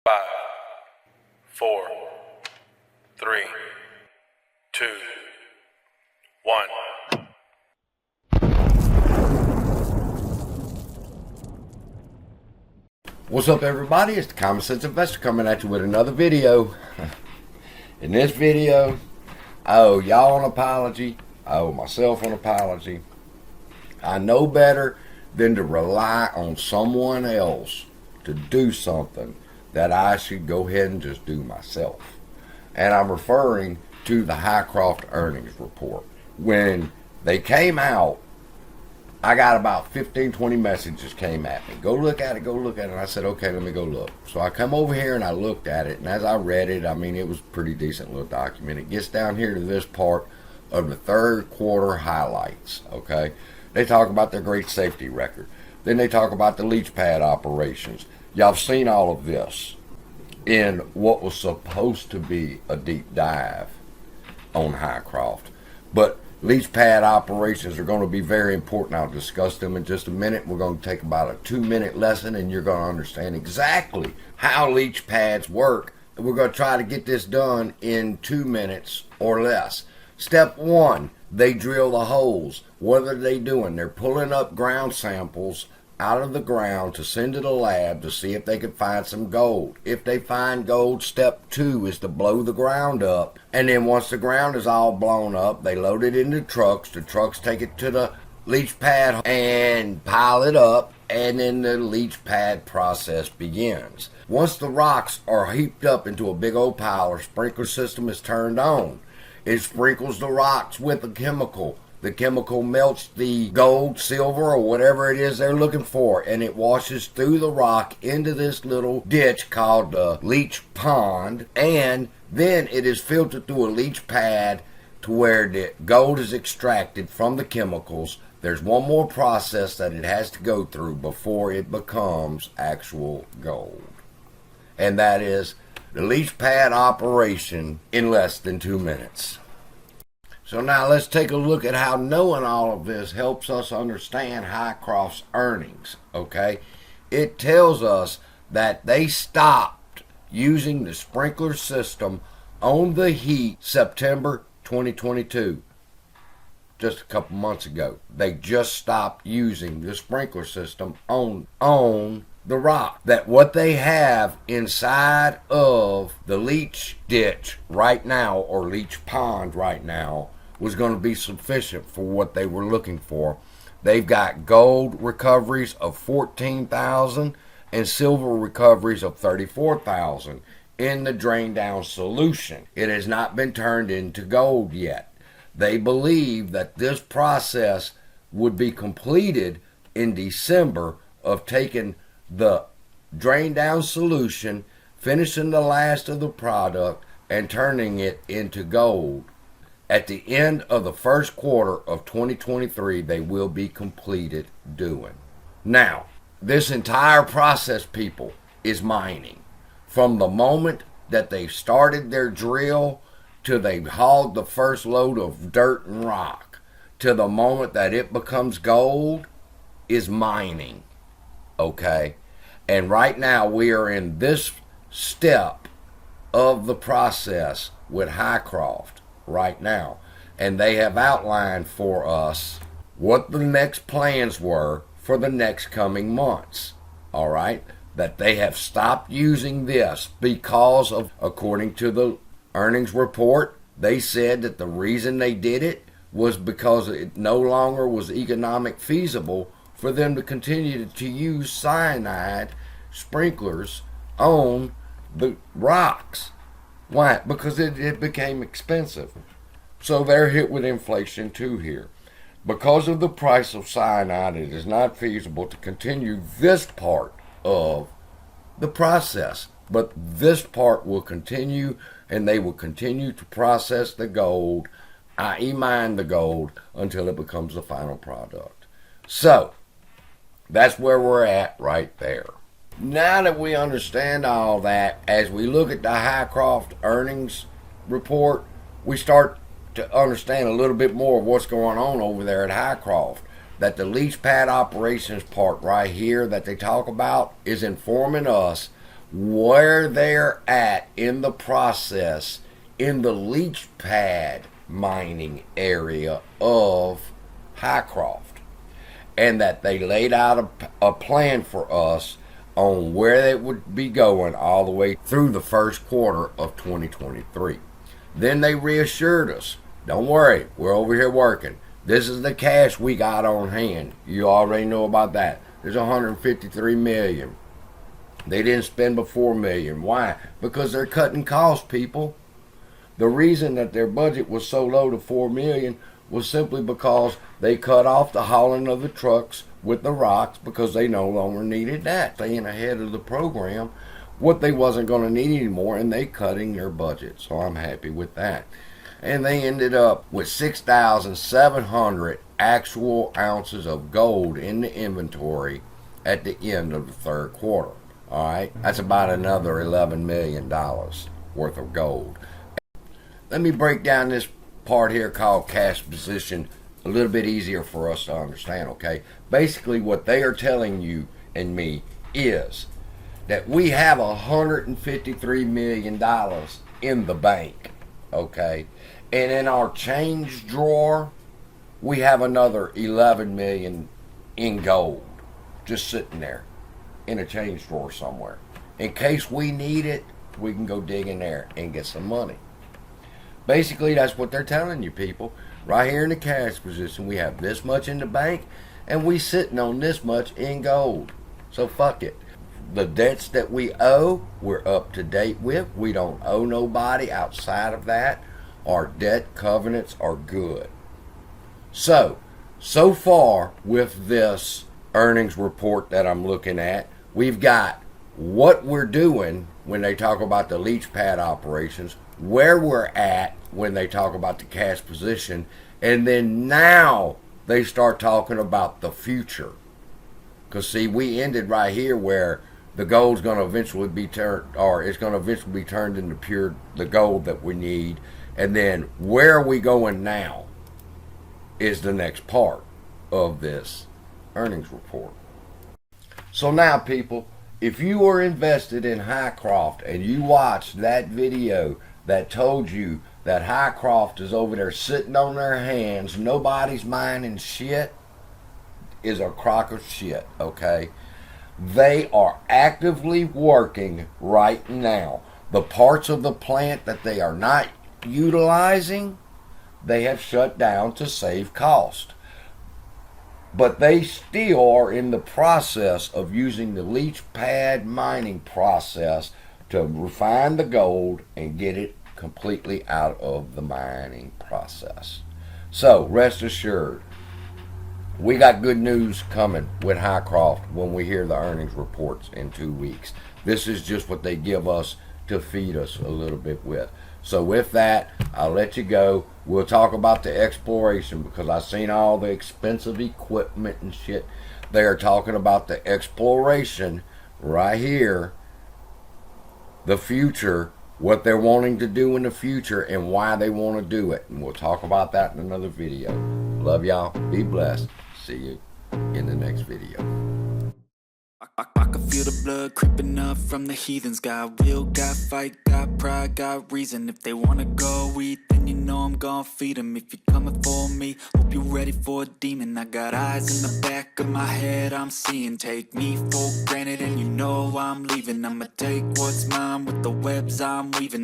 5, 4, 3, 2, 1. What's up, everybody? It's the Common Sense Investor coming at you with another video. In this video, I owe y'all an apology. I owe myself an apology. I know better than to rely on someone else to do something that I should go ahead and just do myself. And I'm referring to the Hycroft earnings report. When they came out, I got about 15-20 messages came at me. Go look at it, go look at it. And I said, okay, let me go look. So I come over here and I looked at it. And as I read it, I mean, it was a pretty decent little document. It gets down here to this part of the third quarter highlights, okay? They talk about their great safety record. Then they talk about the leach pad operations. Y'all have seen all of this in what was supposed to be a deep dive on Hycroft. But leach pad operations are going to be very important. I'll discuss them in just a minute. We're going to take about a 2-minute lesson and you're going to understand exactly how leach pads work. And we're going to try to get this done in 2 minutes or less. Step 1, they drill the holes. What are they doing? They're pulling up ground samples out of the ground to send to the lab to see if they can find some gold. If they find gold, step 2 is to blow the ground up. And then once the ground is all blown up, they load it into trucks. The trucks take it to the leach pad and pile it up. And then the leach pad process begins. Once the rocks are heaped up into a big old pile, our sprinkler system is turned on. It sprinkles the rocks with a chemical. The chemical melts the gold, silver, or whatever it is they're looking for, and it washes through the rock into this little ditch called the leach pond, and then it is filtered through a leach pad to where the gold is extracted from the chemicals. There's one more process that it has to go through before it becomes actual gold, and that is the leach pad operation in less than 2 minutes. So now let's take a look at how knowing all of this helps us understand Hycroft's earnings, okay? It tells us that they stopped using the sprinkler system on the heat September 2022, just a couple months ago. They just stopped using the sprinkler system on the rock. That what they have inside of the leach ditch right now, or leach pond right now, was going to be sufficient for what they were looking for. They've got gold recoveries of 14,000 and silver recoveries of 34,000 in the drain down solution. It has not been turned into gold yet. They believe that this process would be completed in December of taking the drain down solution, finishing the last of the product, and turning it into gold. At the end of the first quarter of 2023, they will be completed doing. Now, this entire process, people, is mining. From the moment that they started their drill till they hauled the first load of dirt and rock, to the moment that it becomes gold, is mining. Okay? And right now, we are in this step of the process with Hycroft right now, and they have outlined for us what the next plans were for the next coming months. All right, that they have stopped using this because of, according to the earnings report, they said that the reason they did it was because it no longer was economic feasible for them to continue to use cyanide sprinklers on the rocks. Why? Because it became expensive. So they're hit with inflation too here. Because of the price of cyanide, it is not feasible to continue this part of the process. But this part will continue, and they will continue to process the gold, i.e. mine the gold, until it becomes the final product. So that's where we're at right there. Now that we understand all that, as we look at the Hycroft earnings report, we start to understand a little bit more of what's going on over there at Hycroft. That the leach pad operations part right here that they talk about is informing us where they're at in the process in the leach pad mining area of Hycroft, and that they laid out a plan for us on where it would be going all the way through the first quarter of 2023. Then they reassured us, don't worry, we're over here working. This is the cash we got on hand. You already know about that. There's 153 million. They didn't spend but 4 million. Why? Because they're cutting costs, people. The reason that their budget was so low to 4 million was simply because they cut off the hauling of the trucks with the rocks because they no longer needed that. Staying ahead of the program, what they wasn't going to need anymore, and they cutting their budget. So I'm happy with that. And they ended up with 6,700 actual ounces of gold in the inventory at the end of the third quarter. All right, that's about another $11 million worth of gold. Let me break down this part here called cash position a little bit easier for us to understand, okay? Basically, what they are telling you and me is that we have $153 million in the bank, okay? And in our change drawer, we have another 11 million in gold just sitting there in a change drawer somewhere. In case we need it, we can go dig in there and get some money. Basically, that's what they're telling you, people. Right here in the cash position, we have this much in the bank, and we sitting on this much in gold. So fuck it. The debts that we owe, we're up to date with. We don't owe nobody outside of that. Our debt covenants are good. So far with this earnings report that I'm looking at, we've got what we're doing when they talk about the leach pad operations, where we're at when they talk about the cash position, and then now they start talking about the future. Because see, we ended right here where the gold's going to eventually be turned, or it's going to eventually be turned into pure the gold that we need. And then where are we going now is the next part of this earnings report. So now, people, if you were invested in Hycroft and you watched that video that told you that Hycroft is over there sitting on their hands, nobody's mining shit, is a crock of shit, okay? They are actively working right now. The parts of the plant that they are not utilizing, they have shut down to save cost. But they still are in the process of using the leach pad mining process to refine the gold and get it completely out of the mining process. So rest assured, we got good news coming with Hycroft when we hear the earnings reports in 2 weeks. This is just what they give us to feed us a little bit with. So with that, I'll let you go. We'll talk about the exploration because I've seen all the expensive equipment and shit. They are talking about the exploration right here, the future, what they're wanting to do in the future and why they want to do it. And we'll talk about that in another video. Love y'all. Be blessed. See you in the next video. I can feel the blood creeping up from the heathens. Got will, got fight, got pride, got reason. If they wanna go eat, then you know I'm gonna feed them. If you're coming for me, hope you're ready for a demon. I got eyes in the back of my head, I'm seeing. Take me for granted and you know I'm leaving. I'ma take what's mine with the webs I'm weaving.